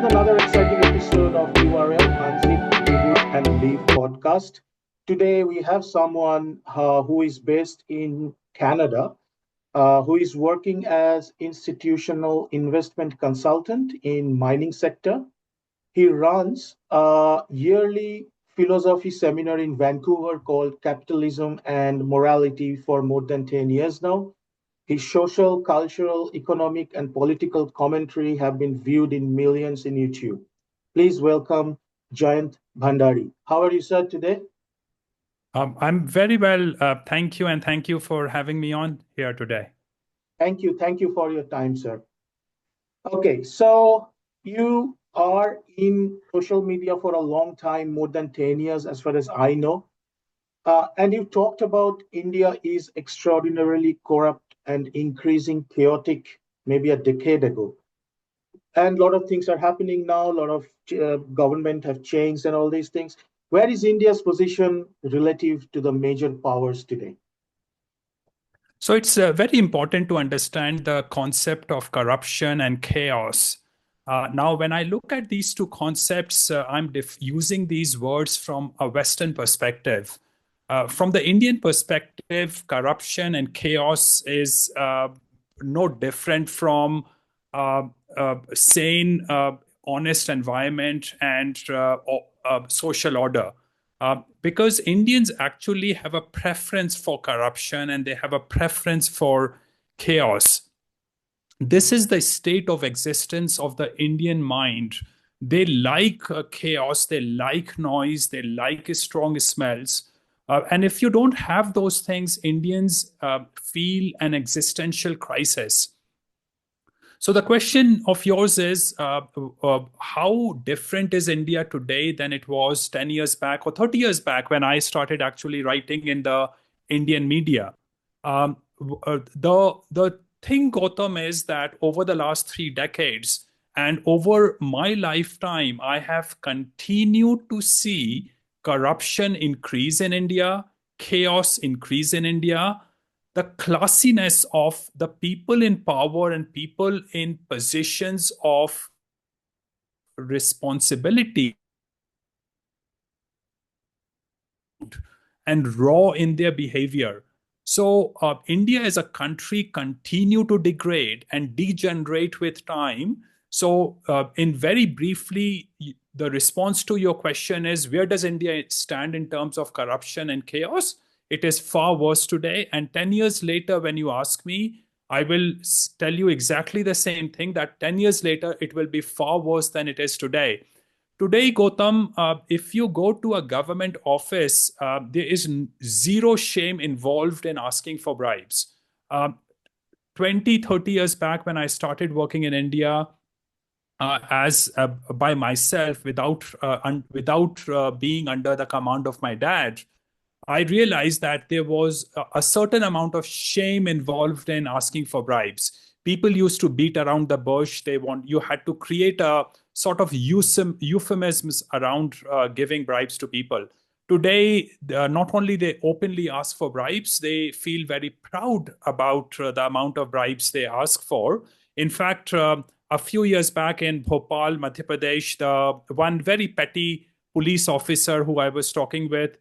with another exciting episode of URL Unzip, Reboot, and Leave podcast. Today, we have someone who is based in Canada, who is working as institutional investment consultant in mining sector. He runs a yearly philosophy seminar in Vancouver called Capitalism and Morality for more than 10 years now. His social, cultural, economic, and political commentary have been viewed in millions in YouTube. Please welcome Jayant Bhandari. How are you, sir, today? I'm very well, thank you, and thank you for having me on here today. Thank you. Thank you for your time, sir. Okay, so you are in social media for a long time, more than 10 years, as far as I know. And you talked about India is extraordinarily corrupt and increasing chaotic maybe a decade ago. And a lot of things are happening now. A lot of government have changed and all these things. Where is India's position relative to the major powers today? So it's very important to understand the concept of corruption and chaos. Now, when I look at these two concepts, I'm using these words from a Western perspective. From the Indian perspective, corruption and chaos is no different from sane, honest environment and social order. Because Indians actually have a preference for corruption and they have a preference for chaos. This is the state of existence of the Indian mind. They like chaos, they like noise, they like strong smells. And if you don't have those things, Indians feel an existential crisis. So the question of yours is, how different is India today than it was 10 years back or 30 years back when I started actually writing in the Indian media? The thing, Gautam, is that over the last 3 decades and over my lifetime, I have continued to see corruption increase in India, chaos increase in India, the classiness of the people in power and people in positions of responsibility and raw in their behavior. So India as a country continue to degrade and degenerate with time. So in very briefly, the response to your question is, where does India stand in terms of corruption and chaos? It is far worse today. And 10 years later, when you ask me, I will tell you exactly the same thing, that 10 years later, it will be far worse than it is today. Today, Gautam, if you go to a government office, there is zero shame involved in asking for bribes. 20, 30 years back, when I started working in India, as by myself without being under the command of my dad, I realized that there was a certain amount of shame involved in asking for bribes. People used to beat around the bush. You had to create a sort of euphemisms around giving bribes to people. Today, not only they openly ask for bribes, they feel very proud about the amount of bribes they ask for. In fact, a few years back in Bhopal, Madhya Pradesh, the one very petty police officer who I was talking with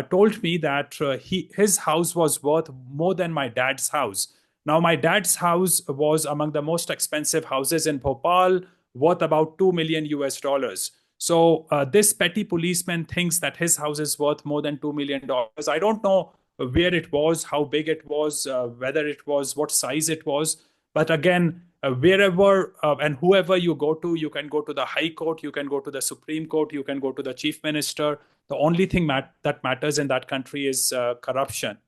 told me that his house was worth more than my dad's house. Now, my dad's house was among the most expensive houses in Bhopal, worth about 2 million US dollars. So this petty policeman thinks that his house is worth more than $2 million. I don't know where it was, how big it was, whether it was, what size it was. But again, wherever and whoever you go to, you can go to the High Court, you can go to the Supreme Court, you can go to the Chief Minister. The only thing that matters in that country is corruption.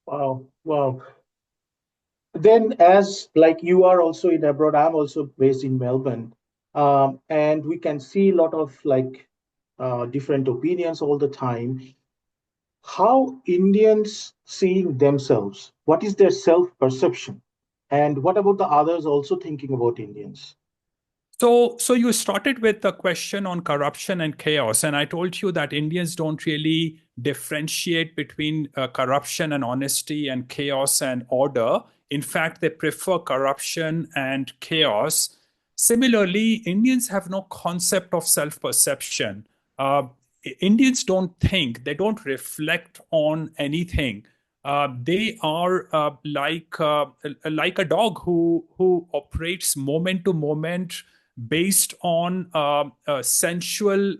Wow, wow. Then, as like you are also in abroad, I'm also based in Melbourne, and we can see a lot of different opinions all the time. How Indians seeing themselves? What is their self-perception? And what about the others also thinking about Indians? So you started with the question on corruption and chaos, and I told you that Indians don't really differentiate between corruption and honesty and chaos and order. In fact, they prefer corruption and chaos Similarly, Indians have no concept of self perception. Uh, Indians don't think, they don't reflect on anything. They are like a dog who operates moment to moment based on sensual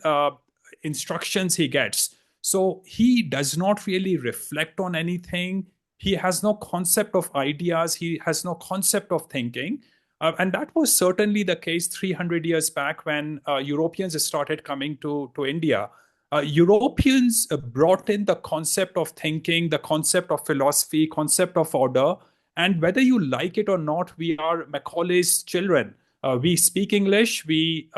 instructions he gets. So he does not really reflect on anything. He has no concept of ideas. He has no concept of thinking. And that was certainly the case 300 years back when Europeans started coming to India. Europeans brought in the concept of thinking, the concept of philosophy, concept of order. And whether you like it or not, we are Macaulay's children. We speak English, we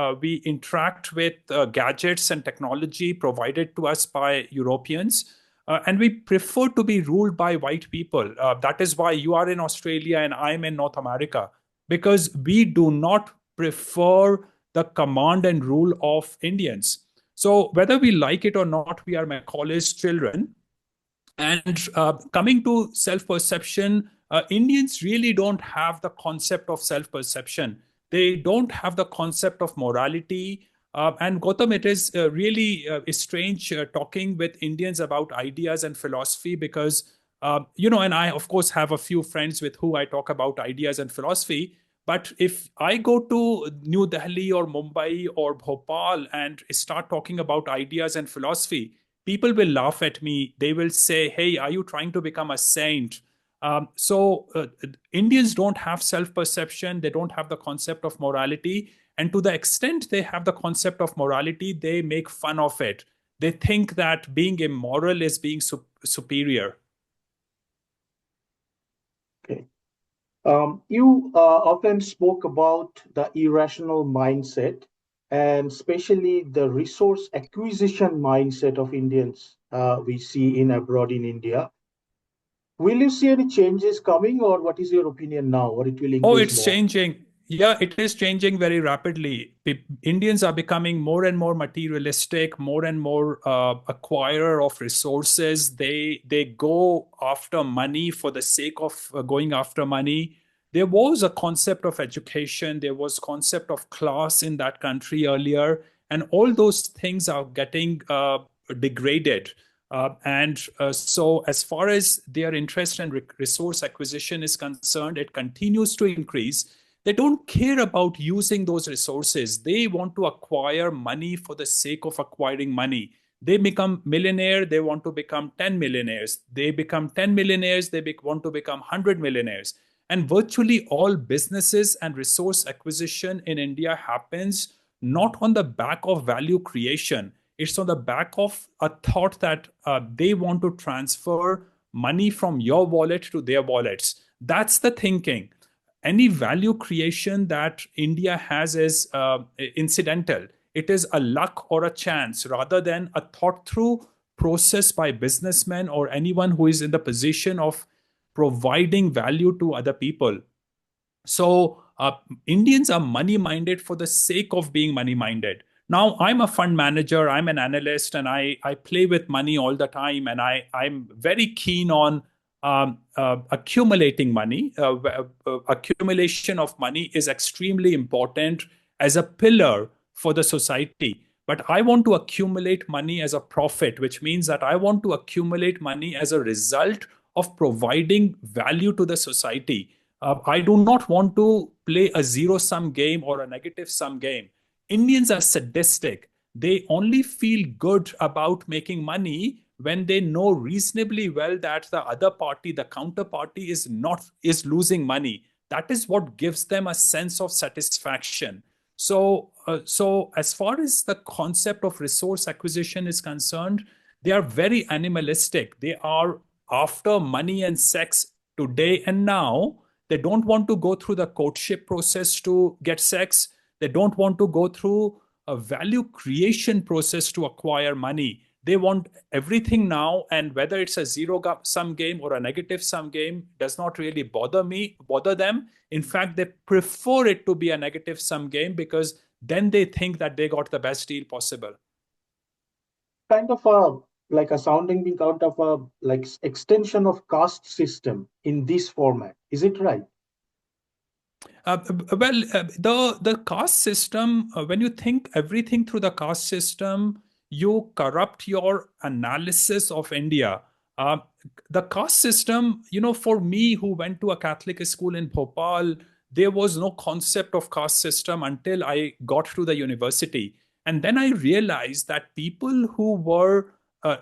interact with gadgets and technology provided to us by Europeans. And we prefer to be ruled by white people. That is why you are in Australia and I'm in North America, because we do not prefer the command and rule of Indians. So whether we like it or not, we are Macaulay's children. And coming to self perception, Indians really don't have the concept of self perception. They don't have the concept of morality. And Gautam, it is really strange talking with Indians about ideas and philosophy because, and I, of course, have a few friends with who I talk about ideas and philosophy. But if I go to New Delhi or Mumbai or Bhopal and start talking about ideas and philosophy, people will laugh at me. They will say, "Hey, are you trying to become a saint?" So Indians don't have self-perception. They don't have the concept of morality. And to the extent they have the concept of morality, they make fun of it. They think that being immoral is being superior. Okay. You often spoke about the irrational mindset and especially the resource acquisition mindset of Indians we see in abroad in India. Will you see any changes coming, or what is your opinion now, or it will Oh, increase it's more? changing. Yeah, it is changing very rapidly. Indians are becoming more and more materialistic, more and more acquirer of resources. They go after money for the sake of going after money. There was a concept of education, there was concept of class in that country earlier, and all those things are getting degraded. And so, as far as their interest and resource acquisition is concerned, it continues to increase. They don't care about using those resources. They want to acquire money for the sake of acquiring money. They become millionaire, they want to become 10 millionaires. They become 10 millionaires, they want to become 100 millionaires. And virtually all businesses and resource acquisition in India happens not on the back of value creation. It's on the back of a thought that they want to transfer money from your wallet to their wallets. That's the thinking. Any value creation that India has is incidental. It is a luck or a chance rather than a thought through process by businessmen or anyone who is in the position of providing value to other people. So Indians are money minded for the sake of being money minded. Now, I'm a fund manager, I'm an analyst, and I play with money all the time. And I'm very keen on accumulating money. Accumulation of money is extremely important as a pillar for the society. But I want to accumulate money as a profit, which means that I want to accumulate money as a result of providing value to the society. I do not want to play a zero sum game or a negative sum game. Indians are sadistic. They only feel good about making money when they know reasonably well that the other party, the counterparty, is losing money. That is what gives them a sense of satisfaction. So as far as the concept of resource acquisition is concerned, they are very animalistic. They are after money and sex today and now. They don't want to go through the courtship process to get sex. They don't want to go through a value creation process to acquire money. They want everything now, and whether it's a zero sum game or a negative sum game does not really bother them. In fact, they prefer it to be a negative sum game because then they think that they got the best deal possible. Kind of a like a sounding being kind of a extension of caste system in this format. Is it right? The caste system, when you think everything through the caste system, you corrupt your analysis of India. Uh, the caste system, for me, who went to a Catholic school in Bhopal, there was no concept of caste system until I got to the university. And then I realized that people who were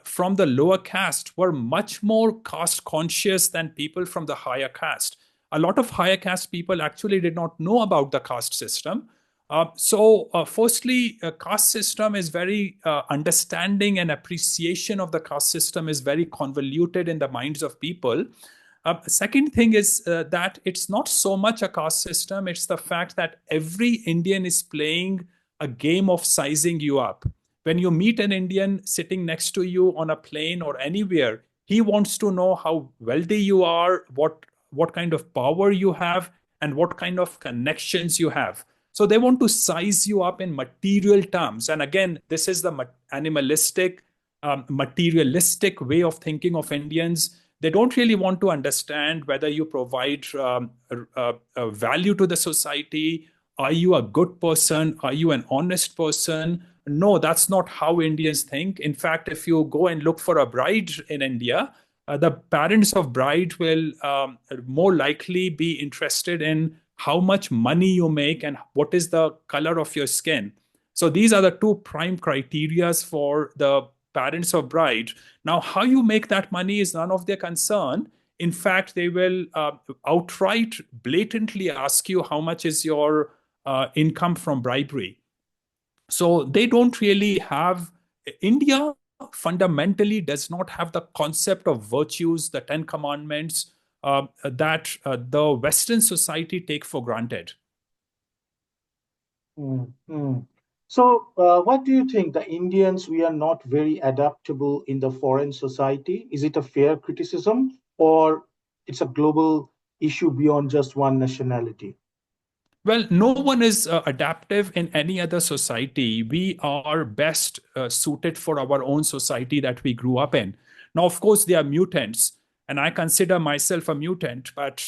from the lower caste were much more caste conscious than people from the higher caste. A lot of higher caste people actually did not know about the caste system. Firstly, caste system is very understanding and appreciation of the caste system is very convoluted in the minds of people. Second thing is that it's not so much a caste system, it's the fact that every Indian is playing a game of sizing you up. When you meet an Indian sitting next to you on a plane or anywhere, he wants to know how wealthy you are, what kind of power you have, and what kind of connections you have. So they want to size you up in material terms. And again, this is the animalistic, materialistic way of thinking of Indians. They don't really want to understand whether you provide value to the society. Are you a good person? Are you an honest person? No, that's not how Indians think. In fact, if you go and look for a bride in India, the parents of bride will more likely be interested in how much money you make and what is the color of your skin. So these are the two prime criterias for the parents of bride. Now, how you make that money is none of their concern. In fact, they will outright, blatantly ask you how much is your income from bribery. So they don't really have, India fundamentally does not have the concept of virtues, the 10 commandments that the Western society take for granted. Mm, mm. So, what do you think? The Indians, we are not very adaptable in the foreign society. Is it a fair criticism, or it's a global issue beyond just one nationality? Well, no one is adaptive in any other society. We are best suited for our own society that we grew up in. Now, of course, they are mutants, and I consider myself a mutant, but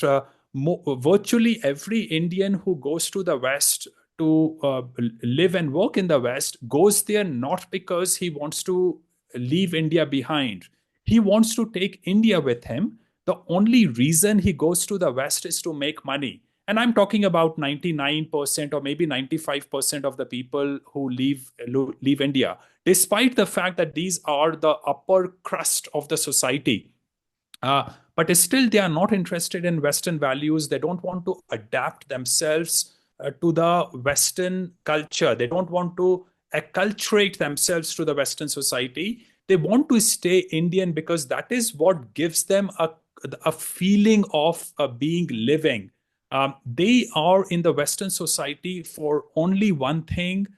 virtually every Indian who goes to the West to live and work in the West goes there not because he wants to leave India behind. He wants to take India with him. The only reason he goes to the West is to make money. And I'm talking about 99% or maybe 95% of the people who leave India, despite the fact that these are the upper crust of the society. But still, they are not interested in Western values. They don't want to adapt themselves to the Western culture. They don't want to acculturate themselves to the Western society. They want to stay Indian because that is what gives them a feeling of being living. They are in the Western society for only one thing,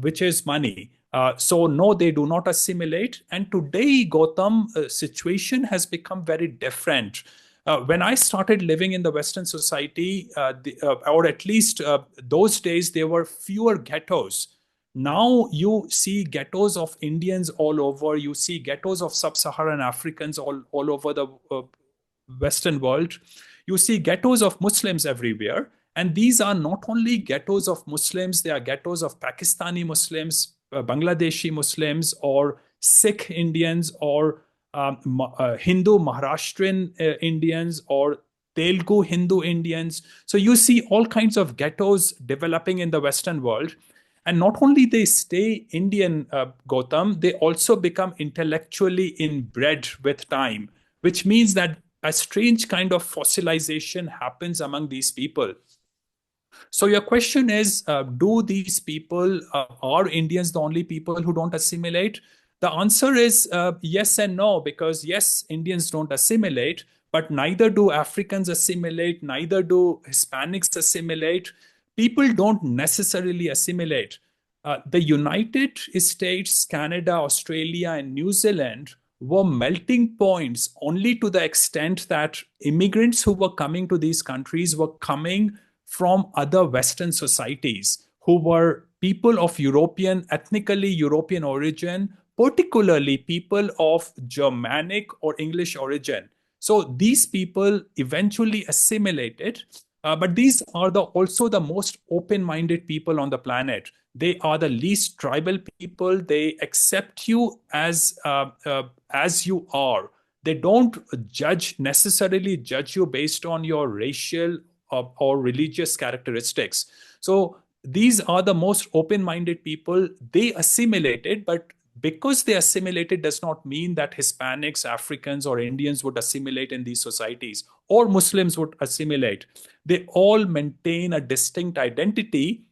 which is money. So no, they do not assimilate. And today, Gautam, situation has become very different. When I started living in the Western society, or at least those days, there were fewer ghettos. Now you see ghettos of Indians all over. You see ghettos of sub-Saharan Africans all over the Western world. You see ghettos of Muslims everywhere. And these are not only ghettos of Muslims, they are ghettos of Pakistani Muslims, Bangladeshi Muslims, or Sikh Indians, or Hindu Maharashtrian Indians, or Telugu Hindu Indians. So you see all kinds of ghettos developing in the Western world. And not only they stay Indian, Gautam, they also become intellectually inbred with time, which means that a strange kind of fossilization happens among these people. So your question is, do these people, are Indians the only people who don't assimilate? The answer is yes and no, because yes, Indians don't assimilate, but neither do Africans assimilate, neither do Hispanics assimilate. People don't necessarily assimilate. The United States, Canada, Australia, and New Zealand were melting points only to the extent that immigrants who were coming to these countries were coming from other Western societies who were people of ethnically European origin, particularly people of Germanic or English origin. So these people eventually assimilated. But these are also the most open-minded people on the planet. They are the least tribal people. They accept you as you are. They don't necessarily judge you based on your racial or religious characteristics. So these are the most open-minded people. They assimilated, but because they assimilated does not mean that Hispanics, Africans, or Indians would assimilate in these societies, or Muslims would assimilate. They all maintain a distinct identity,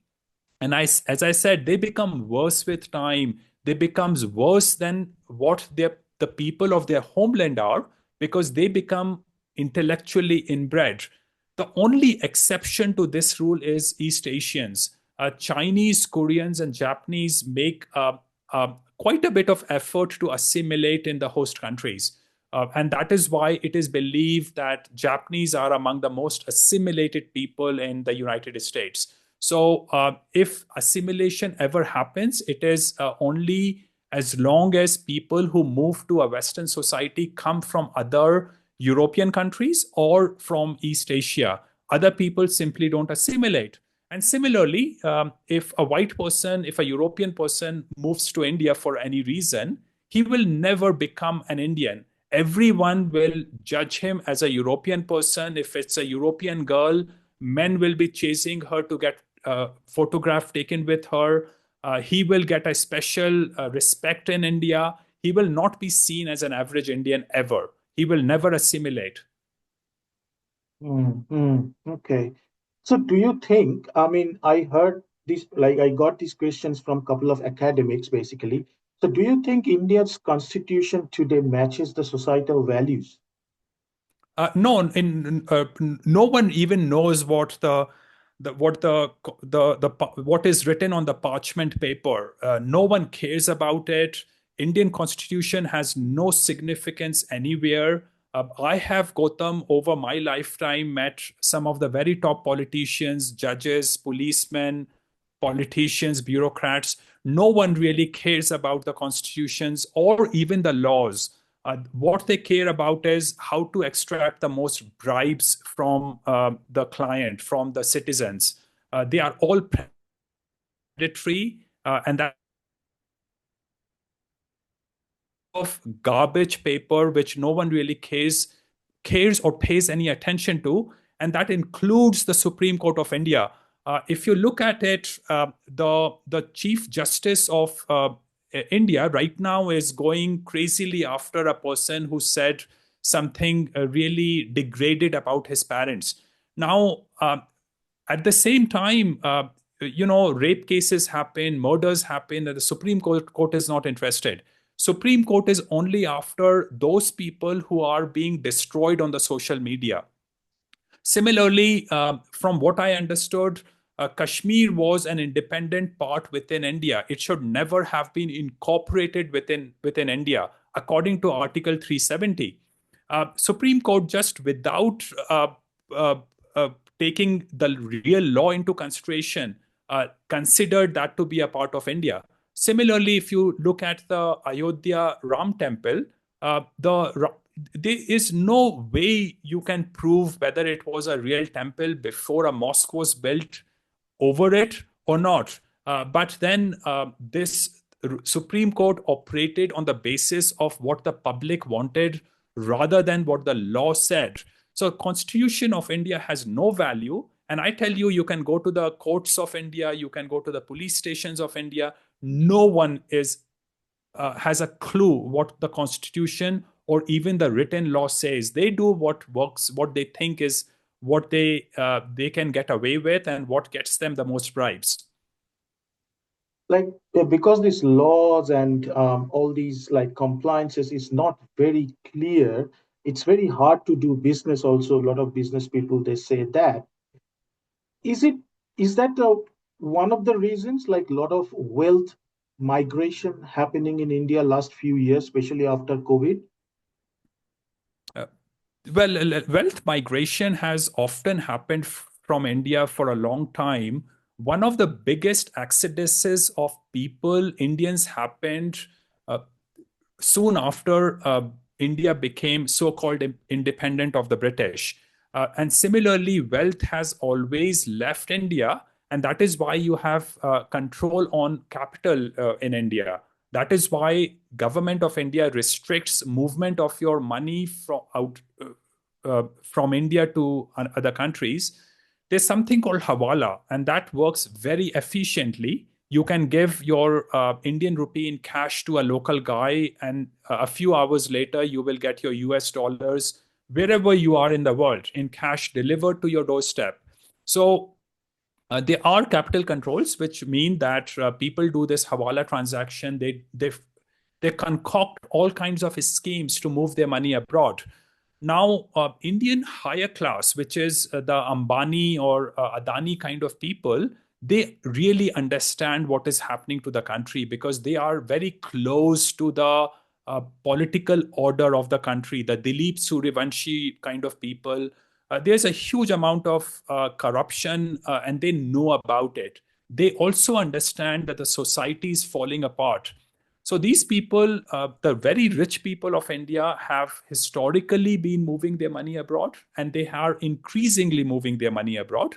and as I said, they become worse with time. They becomes worse than what the people of their homeland are, because they become intellectually inbred. The only exception to this rule is East Asians. Chinese, Koreans, and Japanese make quite a bit of effort to assimilate in the host countries. And that is why it is believed that Japanese are among the most assimilated people in the United States. So, if assimilation ever happens, it is only as long as people who move to a Western society come from other European countries or from East Asia. Other people simply don't assimilate. And similarly, if a European person moves to India for any reason, he will never become an Indian. Everyone will judge him as a European person. If it's a European girl, men will be chasing her to get a photograph taken with her. He will get a special respect in India. He will not be seen as an average Indian ever. He will never assimilate. Okay. So do you think, I mean, I heard this, like I got these questions from a couple of academics basically. So do you think India's constitution today matches the societal values? No, no one even knows what what is written on the parchment paper. No one cares about it. Indian constitution has no significance anywhere. I have, Gautam, over my lifetime met some of the very top politicians, judges, policemen, politicians, bureaucrats. No one really cares about the constitutions or even the laws. What they care about is how to extract the most bribes from the client, from the citizens. They are all predatory, and that of garbage paper which no one really cares or pays any attention to, and that includes the Supreme Court of India. If you look at it, the Chief Justice of India right now is going crazily after a person who said something really degraded about his parents. Now, at the same time, rape cases happen, murders happen, and the Supreme Court is not interested. Supreme Court is only after those people who are being destroyed on the social media. Similarly, from what I understood, Kashmir was an independent part within India. It should never have been incorporated within India, according to Article 370. Supreme Court, just without uh, uh, taking the real law into consideration, considered that to be a part of India. Similarly, if you look at the Ayodhya Ram Temple, there is no way you can prove whether it was a real temple before a mosque was built over it or not. But then this Supreme Court operated on the basis of what the public wanted rather than what the law said. So Constitution of India has no value. And I tell you, you can go to the courts of India, you can go to the police stations of India. No one has a clue what the Constitution or even the written law says. They do what works, what they think is what they can get away with, and what gets them the most bribes. Like because these laws and all these like compliances is not very clear, it's very hard to do business. Also, a lot of business people they say that is it is that one of the reasons like a lot of wealth migration happening in India last few years, especially after COVID. Uh, Wealth migration has often happened from India for a long time. One of the biggest exoduses of people, Indians, happened uh, soon after India became so called independent of the British. And similarly, wealth has always left India, and that is why you have control on capital in India. That is why government of India restricts movement of your money from India to other countries. There's something called hawala, and that works very efficiently. You can give your Indian rupee in cash to a local guy, and a few hours later, you will get your US dollars wherever you are in the world in cash delivered to your doorstep. So there are capital controls, which mean that people do this hawala transaction. They concoct all kinds of schemes to move their money abroad. Now, Indian higher class, which is the Ambani or Adani kind of people, they really understand what is happening to the country because they are very close to the political order of the country, the Dilip Suryavanshi kind of people. There's a huge amount of corruption, and they know about it. They also understand that the society is falling apart. So these people, the very rich people of India, have historically been moving their money abroad, and they are increasingly moving their money abroad.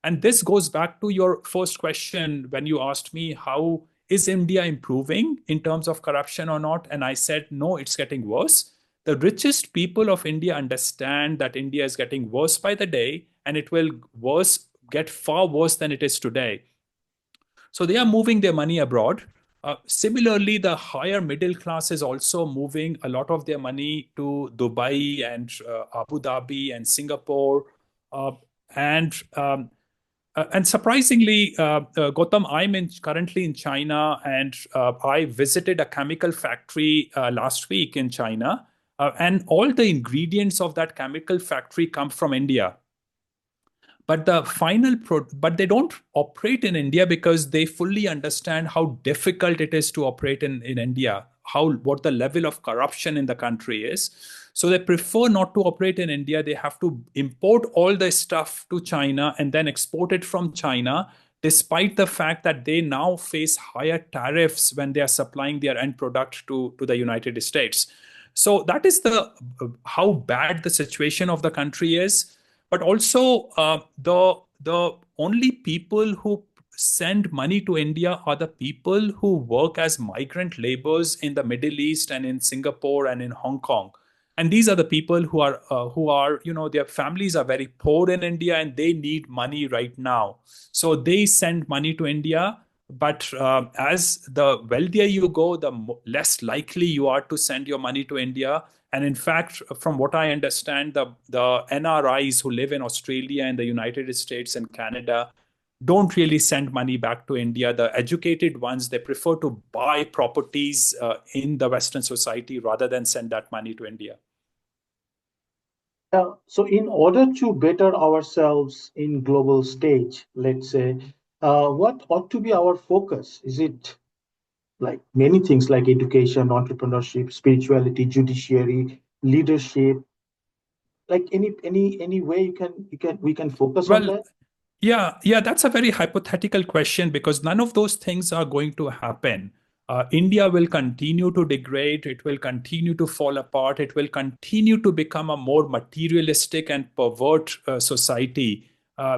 And this goes back to your first question when you asked me, how is India improving in terms of corruption or not? And I said, no, it's getting worse. The richest people of India understand that India is getting worse by the day, and it will get far worse than it is today. So they are moving their money abroad. Similarly, the higher middle class is also moving a lot of their money to Dubai and Abu Dhabi and Singapore. Uh, and and surprisingly, Gautam, currently in China, and I visited a chemical factory last week in China, and all the ingredients of that chemical factory come from India. But but they don't operate in India because they fully understand how difficult it is to operate in India, what the level of corruption in the country is. So they prefer not to operate in India. They have to import all the stuff to China and then export it from China, despite the fact that they now face higher tariffs when they are supplying their end product to the United States. So that is the how bad the situation of the country is. But also, the only people who send money to India are the people who work as migrant laborers in the Middle East and in Singapore and in Hong Kong. And these are the people who are their families are very poor in India and they need money right now. So they send money to India. But as the wealthier you go, the less likely you are to send your money to India. And in fact, from what I understand, the NRIs who live in Australia and the United States and Canada don't really send money back to India. The educated ones, they prefer to buy properties in the Western society rather than send that money to India. So in order to better ourselves in global stage, let's say, what ought to be our focus? Is it like many things like education, entrepreneurship, spirituality, judiciary, leadership? Like any way we can focus on Well, that? yeah, that's a very hypothetical question because none of those things are going to happen. India will continue to degrade, it will continue to fall apart, it will continue to become a more materialistic and pervert society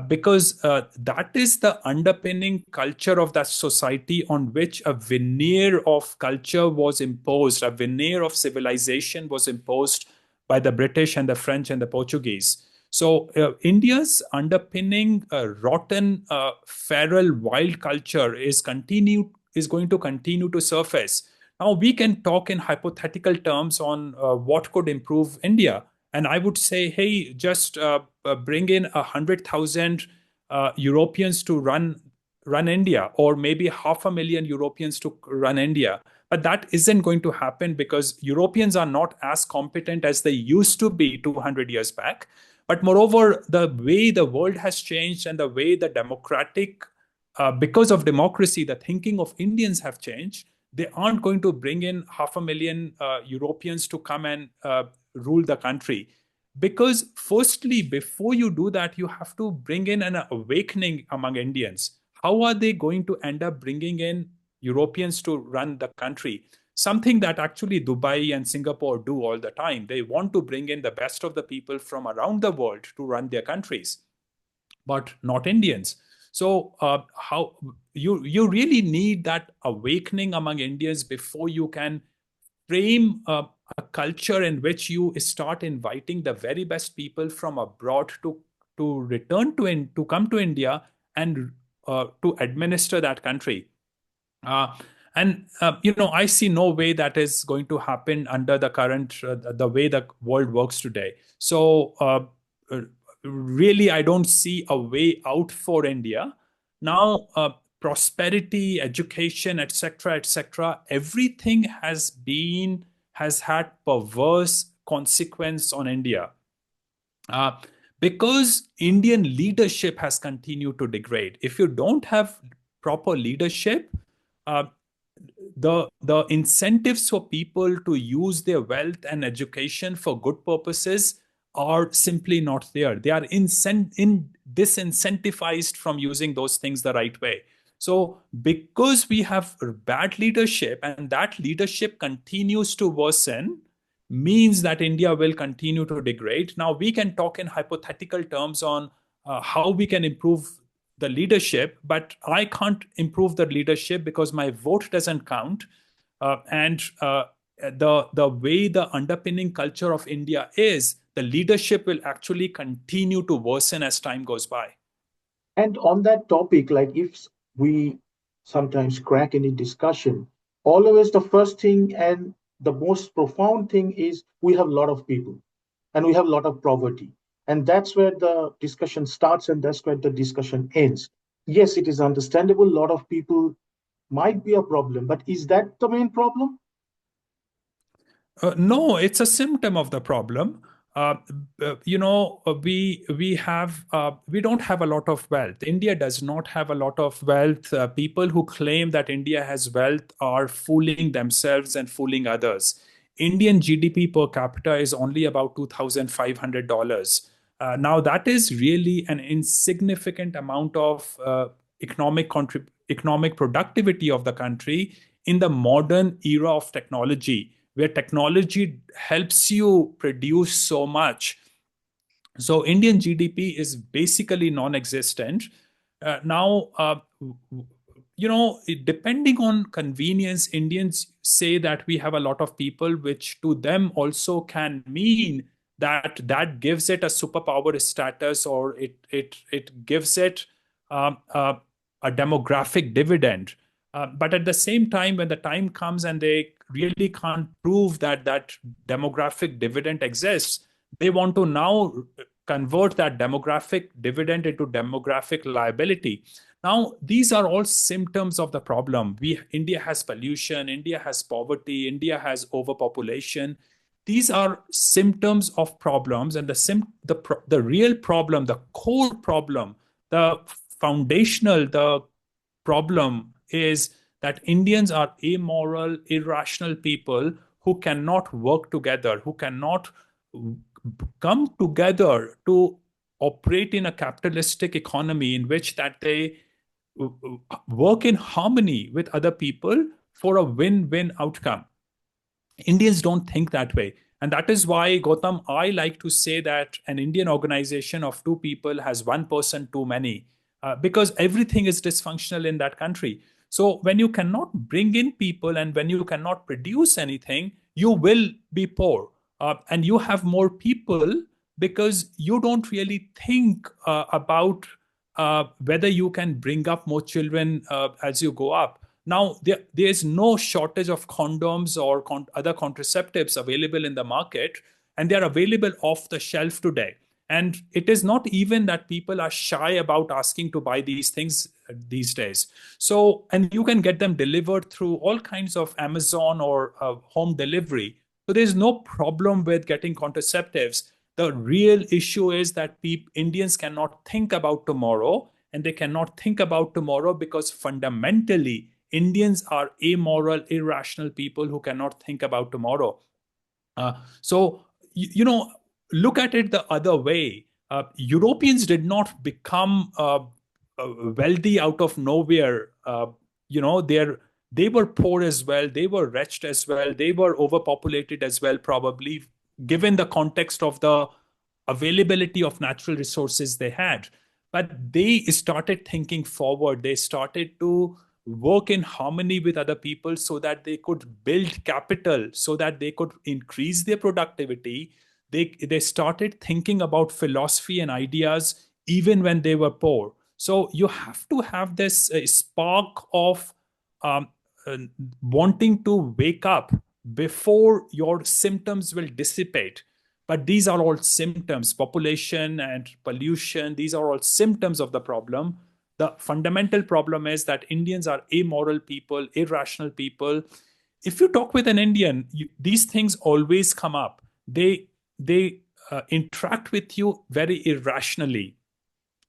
because that is the underpinning culture of that society on which a veneer of culture was imposed, a veneer of civilization was imposed by the British and the French and the Portuguese. So India's underpinning rotten, feral, wild culture is going to continue to surface. Now we can talk in hypothetical terms on what could improve India, and I would say, hey, just bring in 100,000 Europeans to run India, or maybe 500,000 Europeans to run India. But that isn't going to happen because Europeans are not as competent as they used to be 200 years back. But moreover, the way the world has changed and the way the because of democracy, the thinking of Indians have changed. They aren't going to bring in 500,000 Europeans to come and rule the country. Because, firstly, before you do that, you have to bring in an awakening among Indians. How are they going to end up bringing in Europeans to run the country? something that actually Dubai and Singapore do all the time. They want to bring in the best of the people from around the world to run their countries, but not Indians. So how you really need that awakening among Indians before you can frame a culture in which you start inviting the very best people from abroad to return to come to India and to administer that country. Uh, and I see no way that is going to happen under the current the way the world works today. So uh, really, I don't see a way out for India now. Prosperity, education, etc., etc., everything has had perverse consequence on India. Uh, because Indian leadership has continued to degrade. If you don't have proper leadership, uh, the incentives for people to use their wealth and education for good purposes are simply not there. They are disincentivized from using those things the right way. So because we have bad leadership and that leadership continues to worsen, means that India will continue to degrade. Now we can talk in hypothetical terms on how we can improve the leadership, but I can't improve the leadership because my vote doesn't count. And the way the underpinning culture of India is, the leadership will actually continue to worsen as time goes by. And on that topic, like if we sometimes crack any discussion, always the first thing and the most profound thing is we have a lot of people and we have a lot of poverty. And that's where the discussion starts and that's where the discussion ends. Yes, it is understandable. A lot of people might be a problem, but is that the main problem? No, it's a symptom of the problem. Uh, we don't have a lot of wealth. India does not have a lot of wealth. People who claim that India has wealth are fooling themselves and fooling others. Indian GDP per capita is only about $2,500. Now that is really an insignificant amount of economic productivity of the country in the modern era of technology, where technology helps you produce so much. So Indian GDP is basically non-existent. Now, depending on convenience, Indians say that we have a lot of people, which to them also can mean that that gives it a superpower status, or it gives it um, uh, a demographic dividend. But at the same time, when the time comes and they really can't prove that that demographic dividend exists, they want to now convert that demographic dividend into demographic liability. Now, these are all symptoms of the problem. India has pollution, India has poverty, India has overpopulation. These are symptoms of problems, and the real problem, the core problem, the foundational, the problem is that Indians are amoral, irrational people who cannot work together, who cannot come together to operate in a capitalistic economy in which that they work in harmony with other people for a win-win outcome. Indians don't think that way. And that is why, Gautam, I like to say that an Indian organization of two people has one person too many, because everything is dysfunctional in that country. So when you cannot bring in people and when you cannot produce anything, you will be poor. And you have more people because you don't really think about whether you can bring up more children as you go up. Now, there is no shortage of condoms or other contraceptives available in the market, and they are available off the shelf today. And it is not even that people are shy about asking to buy these things these days. So, and you can get them delivered through all kinds of Amazon or home delivery. So, there's no problem with getting contraceptives. The real issue is that Indians cannot think about tomorrow, and they cannot think about tomorrow because fundamentally, Indians are amoral, irrational people who cannot think about tomorrow. So, look at it the other way. Europeans did not become wealthy out of nowhere. You know, their they were poor as well, they were wretched as well, they were overpopulated as well, probably, given the context of the availability of natural resources they had. But they started thinking forward. They started to work in harmony with other people so that they could build capital, so that they could increase their productivity. They started thinking about philosophy and ideas even when they were poor. So you have to have this spark of um, uh, wanting to wake up before your symptoms will dissipate. But these are all symptoms. Population and pollution, these are all symptoms of the problem. The fundamental problem is that Indians are amoral people, irrational people. If you talk with an Indian, these things always come up. They interact with you very irrationally.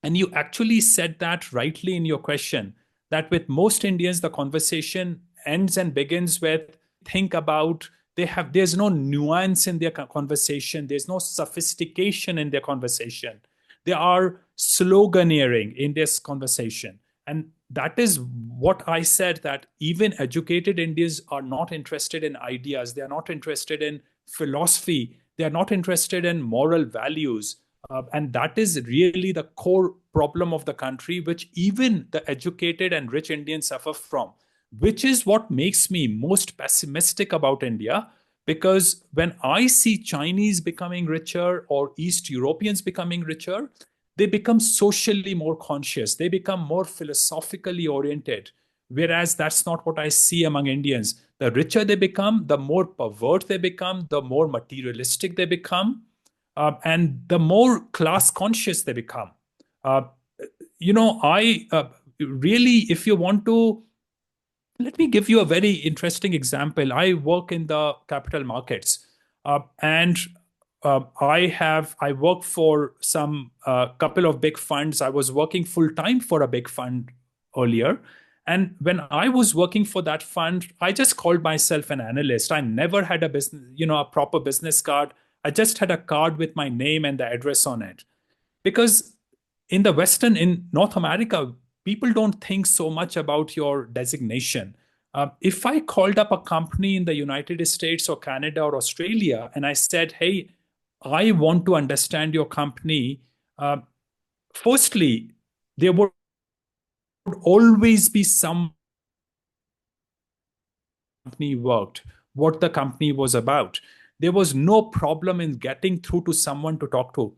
And you actually said that rightly in your question, that with most Indians, the conversation ends and begins with think about, there's no nuance in their conversation, there's no sophistication in their conversation. They are sloganeering in this conversation. And that is what I said, that even educated Indians are not interested in ideas, they are not interested in philosophy, they are not interested in moral values. And that is really the core problem of the country, which even the educated and rich Indians suffer from, which is what makes me most pessimistic about India. Because when I see Chinese becoming richer or East Europeans becoming richer, they become socially more conscious, they become more philosophically oriented. Whereas that's not what I see among Indians. The richer they become, the more pervert they become, the more materialistic they become, and the more class conscious they become. Uh, I really, if you want to, let me give you a very interesting example. I work in the capital markets, and I work for some couple of big funds. I was working full time for a big fund earlier. And when I was working for that fund, I just called myself an analyst. I never had a business, a proper business card. I just had a card with my name and the address on it. Because in North America, people don't think so much about your designation. If I called up a company in the United States or Canada or Australia and I said, hey, I want to understand your company, uh, firstly, there would always be some company worked, what the company was about. There was no problem in getting through to someone to talk to.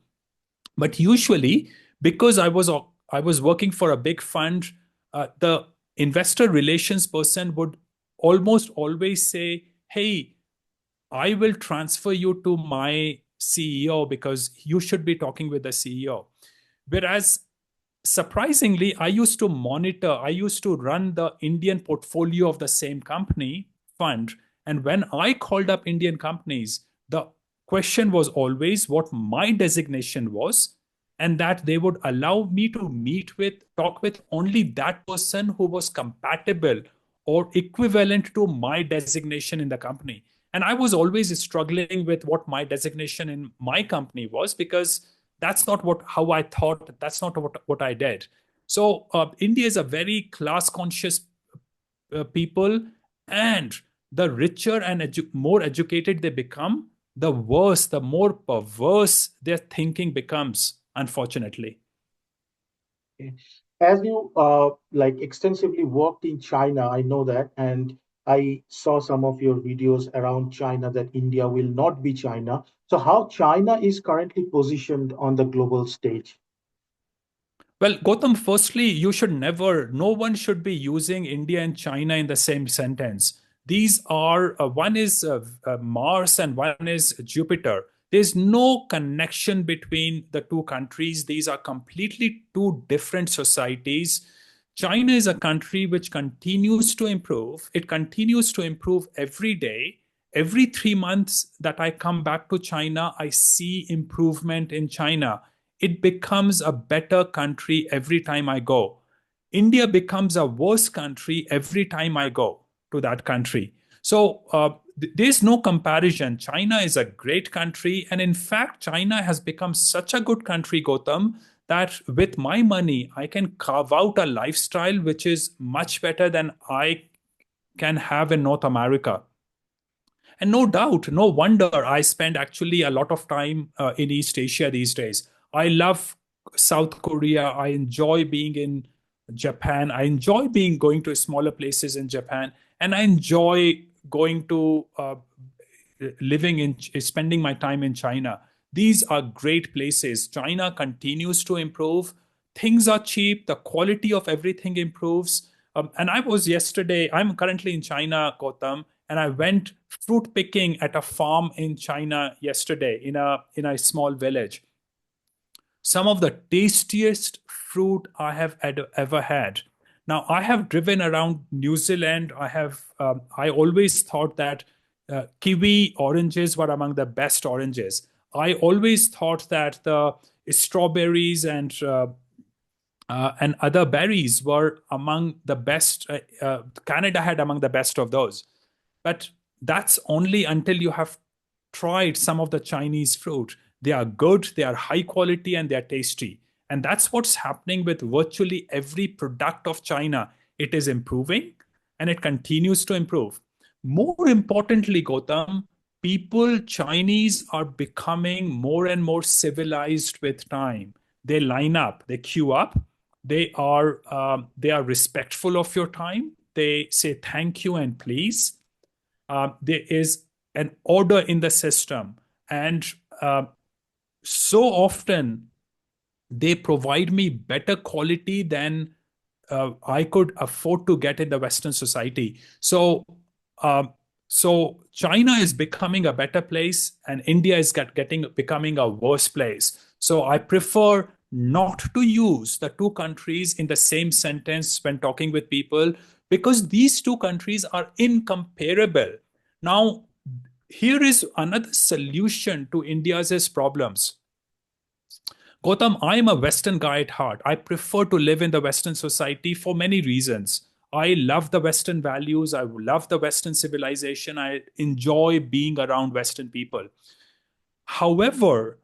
But usually, because I was working for a big fund, the investor relations person would almost always say, "Hey, I will transfer you to my CEO because you should be talking with the CEO." Whereas, surprisingly, I used to run the Indian portfolio of the same company fund. And when I called up Indian companies, the question was always what my designation was, and that they would allow me to talk with only that person who was compatible or equivalent to my designation in the company. And I was always struggling with what my designation in my company was, because that's not how I thought, that's not what I did. So India is a very class conscious people, and the richer and more educated they become, the worse, the more perverse their thinking becomes, unfortunately. Okay. As you like extensively worked in China, I know that, and I saw some of your videos around China that India will not be China. So how China is currently positioned on the global stage? Well, Gautam, firstly, no one should be using India and China in the same sentence. These are, one is Mars and one is Jupiter. There's no connection between the two countries. These are completely two different societies. China is a country which continues to improve. It continues to improve every day. Every 3 months that I come back to China, I see improvement in China. It becomes a better country every time I go. India becomes a worse country every time I go to that country. So there's no comparison. China is a great country. And in fact, China has become such a good country, Gautam, that with my money, I can carve out a lifestyle which is much better than I can have in North America. And no doubt, no wonder I spend actually a lot of time in East Asia these days. I love South Korea. I enjoy being in Japan. I enjoy being going to smaller places in Japan, and I enjoy going to living in spending my time in China. These are great places. China continues to improve. Things are cheap. The quality of everything improves. And I was yesterday, I'm currently in China, Gautam, and I went fruit picking at a farm in China yesterday in a small village. Some of the tastiest fruit I have ever had. Now, I have driven around New Zealand. I always thought that kiwi oranges were among the best oranges. I always thought that the strawberries and other berries were among the best. Canada had among the best of those. But that's only until you have tried some of the Chinese fruit. They are good, they are high quality, and they are tasty. And that's what's happening with virtually every product of China. It is improving and it continues to improve. More importantly, Gautam, people, Chinese are becoming more and more civilized with time. They line up, they queue up, they are respectful of your time. They say thank you and please. There is an order in the system, and so often they provide me better quality than I could afford to get in the Western society. Um, so China is becoming a better place, and India is becoming a worse place. So I prefer not to use the two countries in the same sentence when talking with people, because these two countries are incomparable. Now, here is another solution to India's problems. Gautam, I am a Western guy at heart. I prefer to live in the Western society for many reasons. I love the Western values. I love the Western civilization. I enjoy being around Western people. However,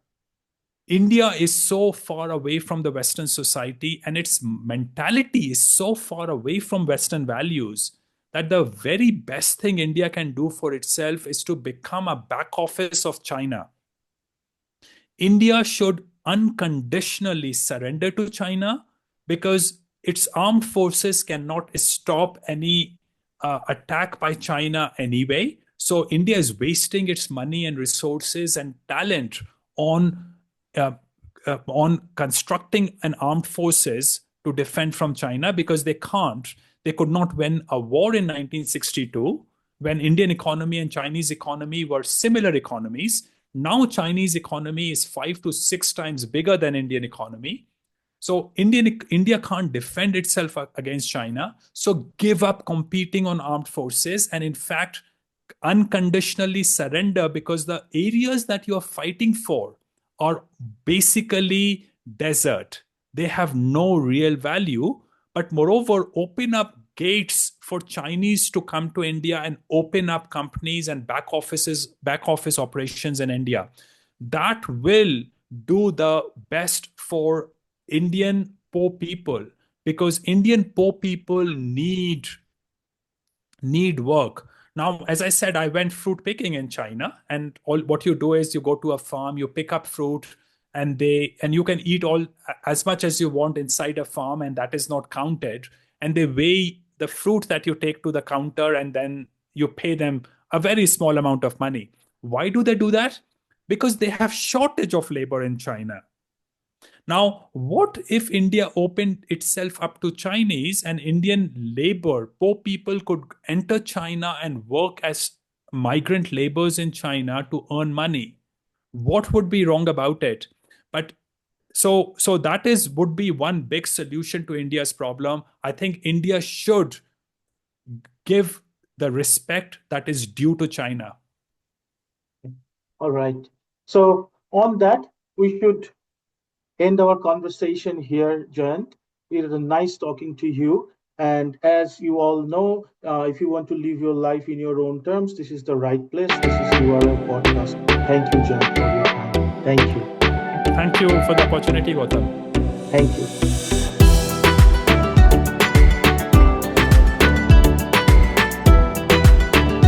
India is so far away from the Western society, and its mentality is so far away from Western values, that the very best thing India can do for itself is to become a back office of China. India should unconditionally surrender to China, because its armed forces cannot stop any attack by China anyway. So India is wasting its money and resources and talent on uh, on constructing an armed forces to defend from China, because they can't. They could not win a war in 1962 when Indian economy and Chinese economy were similar economies. Now Chinese economy is 5 to 6 times bigger than Indian economy. So India can't defend itself against China. So give up competing on armed forces, and in fact unconditionally surrender, because the areas that you are fighting for are basically desert. They have no real value. But moreover, open up gates for Chinese to come to India and open up companies and back office operations in India. That will do the best for Indian poor people, because Indian poor people need work. Now, as I said, I went fruit picking in China, and all what you do is you go to a farm, you pick up fruit, and you can eat all as much as you want inside a farm, and that is not counted. And they weigh the fruit that you take to the counter, and then you pay them a very small amount of money. Why do they do that? Because they have shortage of labor in China. Now, what if India opened itself up to Chinese, and Indian labor, poor people could enter China and work as migrant laborers in China to earn money? What would be wrong about it? But so that is would be one big solution to India's problem. I think India should give the respect that is due to China. All right. So on that, we should end our conversation here, Jayant. It was nice talking to you. And as you all know, if you want to live your life in your own terms, this is the right place. This is URL Podcast. Thank you, Jayant, for your time. Thank you. Thank you for the opportunity, Gautam. Thank you.